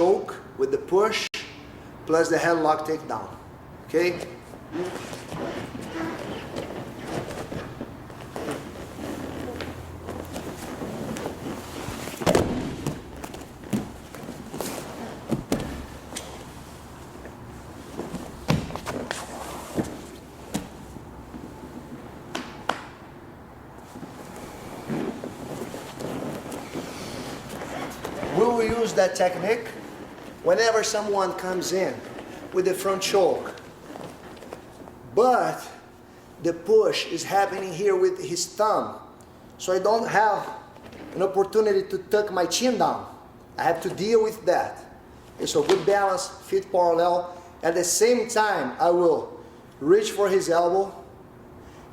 choke with the push plus the headlock takedown. Okay? We will use that technique whenever someone comes in with the front choke, but the push is happening here with his thumb, so I don't have an opportunity to tuck my chin down. I have to deal with that. Okay, so good balance, feet parallel. At the same time, I will reach for his elbow,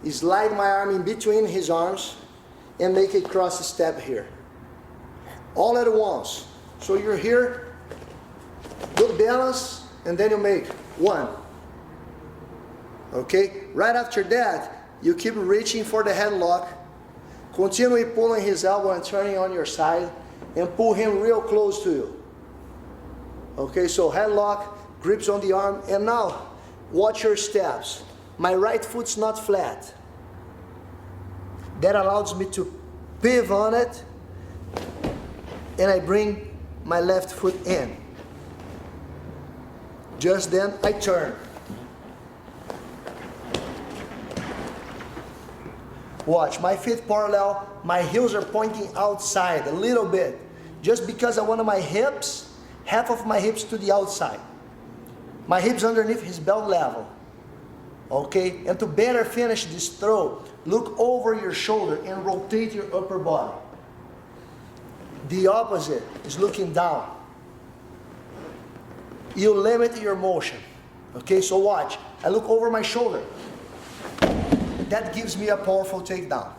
slide my arm in between his arms, and make a cross step here. All at once. So you're here, good balance, and then you make one. Okay? Right after that, you keep reaching for the headlock, continue pulling his elbow and turning on your side, and pull him real close to you. Okay, so headlock, grips on the arm, and now watch your steps. My right foot's not flat. That allows me to pivot on it, and I bring my left foot in. Just then I turn. Watch, my feet parallel, my heels are pointing outside a little bit, just because I want my hips, half of my hips to the outside. My hips underneath his belt level. Okay, and to better finish this throw, look over your shoulder and rotate your upper body. The opposite is looking down. You limit your motion. Okay, so watch. I look over my shoulder. That gives me a powerful takedown.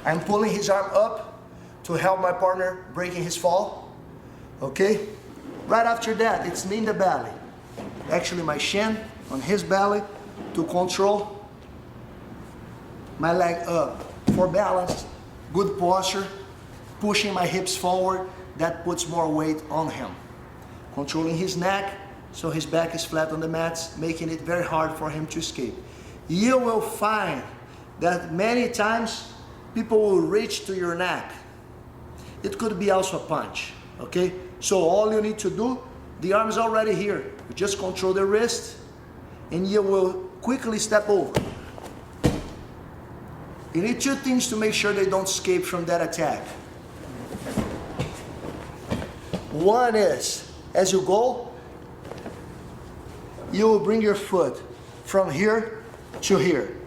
I'm pulling his arm up to help my partner breaking his fall. Okay? Right after that, it's me in the belly. Actually, my shin on his belly to control my leg up. For balance, good posture. Pushing my hips forward, that puts more weight on him. Controlling his neck, so his back is flat on the mats, making it very hard for him to escape. You will find that many times people will reach to your neck. It could be also a punch, okay? So all you need to do, the arm is already here. You just control the wrist, and you will quickly step over. You need two things to make sure they don't escape from that attack. One is, as you go, you will bring your foot from here to here.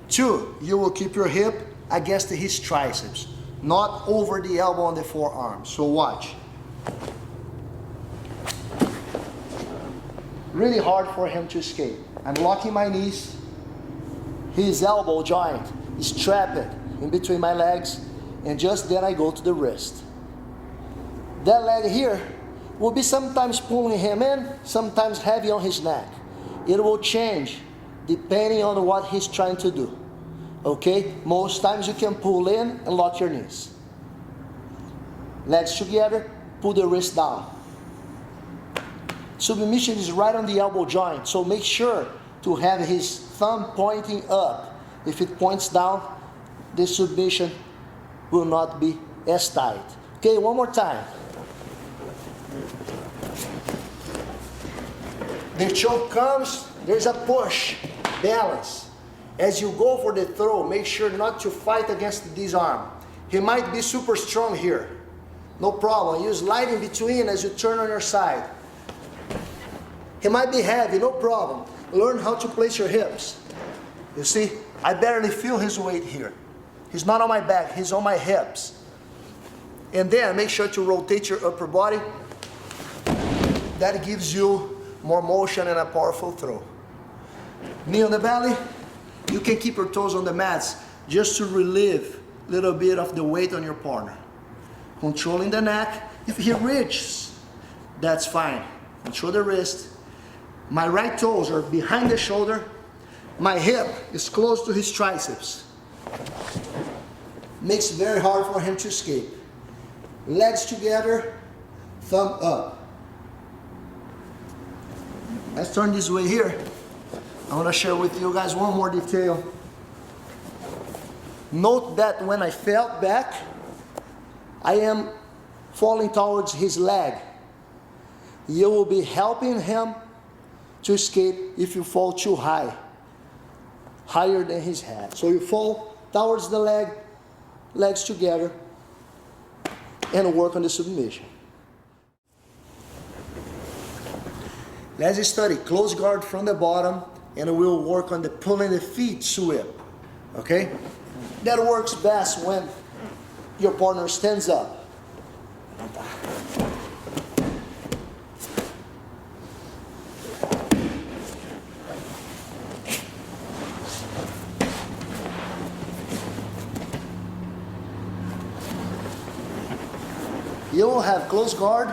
Two, you will keep your hip against his triceps, not over the elbow on the forearm. So watch. Really hard for him to escape. I'm locking my knees. His elbow joint is trapped in between my legs, and just then I go to the wrist. That leg here will be sometimes pulling him in, sometimes heavy on his neck. It will change depending on what he's trying to do. Okay? Most times you can pull in and lock your knees. Legs together, pull the wrist down. Submission is right on the elbow joint, so make sure to have his thumb pointing up. If it points down, the submission will not be as tight. Okay, one more time. The choke comes, there's a push, balance. As you go for the throw, make sure not to fight against this arm. He might be super strong here. No problem. You slide in between as you turn on your side. He might be heavy, no problem. Learn how to place your hips. You see, I barely feel his weight here. He's not on my back, he's on my hips. And then make sure to rotate your upper body. That gives you more motion and a powerful throw. Knee on the belly. You can keep your toes on the mats just to relieve a little bit of the weight on your partner. Controlling the neck. If he reaches, that's fine. Control the wrist. My right toes are behind the shoulder. My hip is close to his triceps. Makes it very hard for him to escape. Legs together, thumb up. Let's turn this way here. I want to share with you guys one more detail. Note that when I fell back, I am falling towards his leg. You will be helping him to escape if you fall too high, higher than his head. So you fall towards the leg, legs together, and work on the submission. Let's study close guard from the bottom, and we'll work on the pulling the feet sweep. Okay? That works best when your partner stands up. You will have close guard,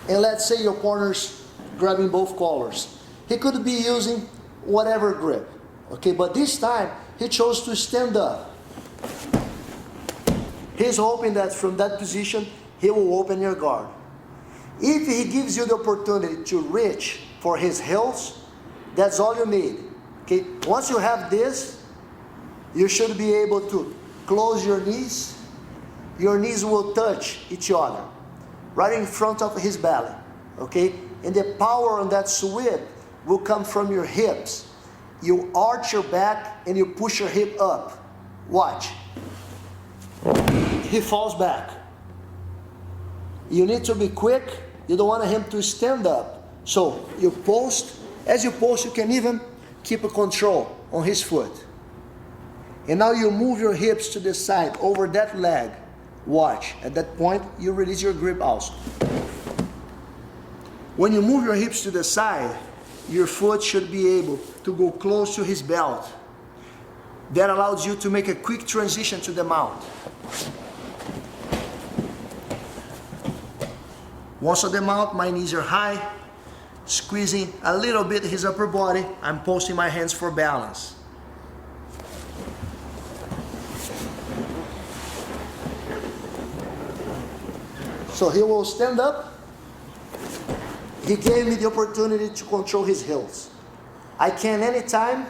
and let's say your partner's grabbing both collars. He could be using whatever grip, okay, but this time he chose to stand up. He's hoping that from that position he will open your guard. If he gives you the opportunity to reach for his heels, that's all you need. Okay, once you have this, you should be able to close your knees. Your knees will touch each other right in front of his belly. Okay, and the power on that sweep will come from your hips. You arch your back and you push your hip up. Watch. He falls back. You need to be quick. You don't want him to stand up. So you post. As you post, you can even keep a control on his foot. And now you move your hips to the side over that leg. Watch. At that point, you release your grip also. When you move your hips to the side, your foot should be able to go close to his belt. That allows you to make a quick transition to the mount. Once on the mount, my knees are high, squeezing a little bit his upper body. I'm posting my hands for balance. So he will stand up. He gave me the opportunity to control his heels. I can anytime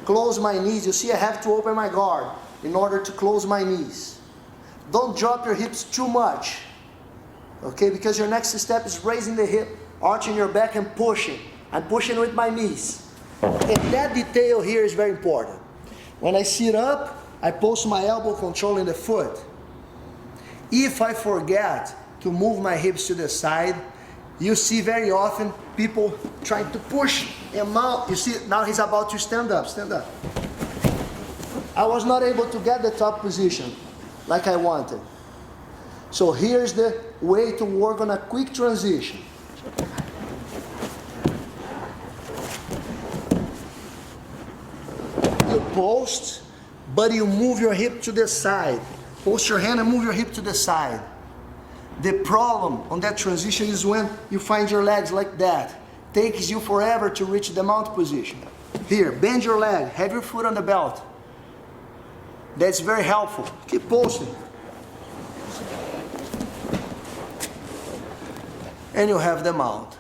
close my knees. You see, I have to open my guard in order to close my knees. Don't drop your hips too much. Okay, because your next step is raising the hip, arching your back and pushing. I'm pushing with my knees. And that detail here is very important. When I sit up, I post my elbow controlling the foot. If I forget to move my hips to the side, you see very often people trying to push and mount. You see, now he's about to stand up. Stand up. I was not able to get the top position like I wanted. So here's the way to work on a quick transition. You post, but you move your hip to the side. Post your hand and move your hip to the side. The problem on that transition is when you find your legs like that. Takes you forever to reach the mount position. Here, bend your leg, have your foot on the belt. That's very helpful. Keep posting. And you have the mount.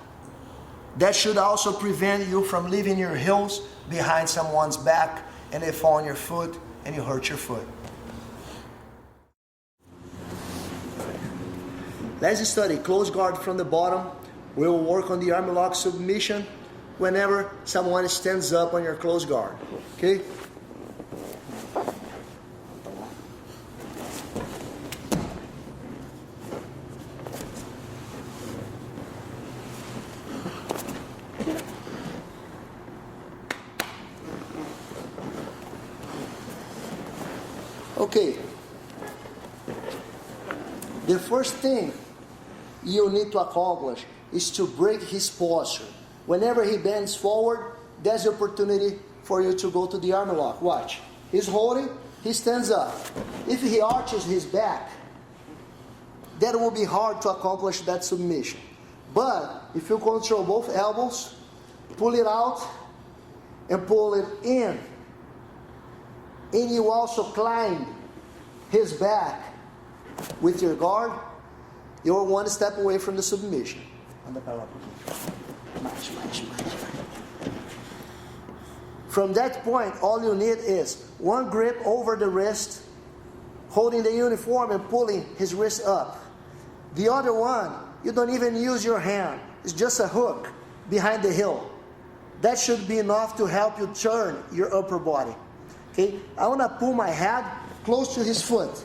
That should also prevent you from leaving your heels behind someone's back and they fall on your foot and you hurt your foot. Let's study close guard from the bottom. We will work on the arm lock submission whenever someone stands up on your close guard. Okay? Okay. The first thing you need to accomplish is to break his posture. Whenever he bends forward, there's the opportunity for you to go to the arm lock. Watch. He's holding, he stands up. If he arches his back, that will be hard to accomplish that submission. But if you control both elbows, pull it out and pull it in, and you also climb his back, with your guard, you're one step away from the submission. Anda para lá. Mais. From that point, all you need is one grip over the wrist, holding the uniform and pulling his wrist up. The other one, you don't even use your hand. It's just a hook behind the heel. That should be enough to help you turn your upper body. Okay? I want to pull my head close to his foot.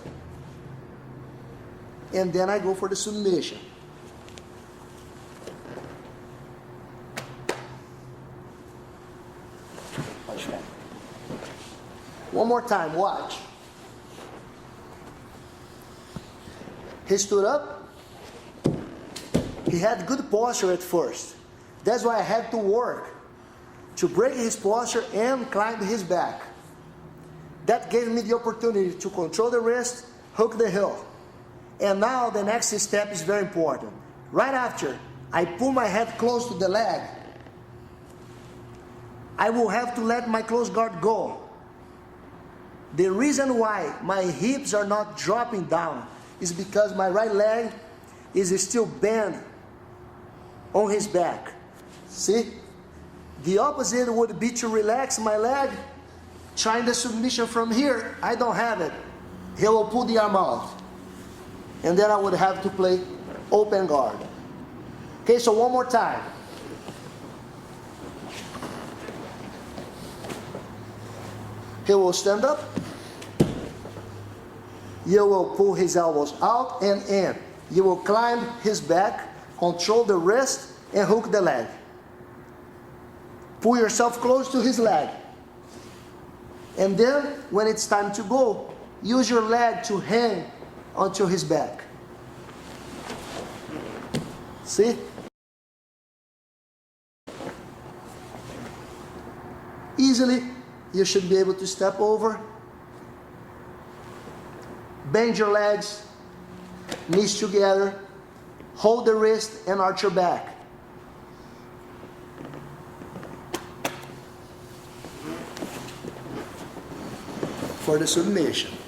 And then I go for the submission. One more time, watch. He stood up. He had good posture at first. That's why I had to work to break his posture and climb his back. That gave me the opportunity to control the wrist, hook the heel. And now the next step is very important. Right after I pull my head close to the leg, I will have to let my close guard go. The reason why my hips are not dropping down is because my right leg is still bent on his back. See? The opposite would be to relax my leg, trying the submission from here. I don't have it. He will pull the arm out. And then I would have to play open guard. Okay, so one more time. He will stand up. You will pull his elbows out and in. You will climb his back, control the wrist, and hook the leg. Pull yourself close to his leg. And then, when it's time to go, use your leg to hang onto his back. See? Easily, you should be able to step over. Bend your legs, knees together, hold the wrist and arch your back. For the submission.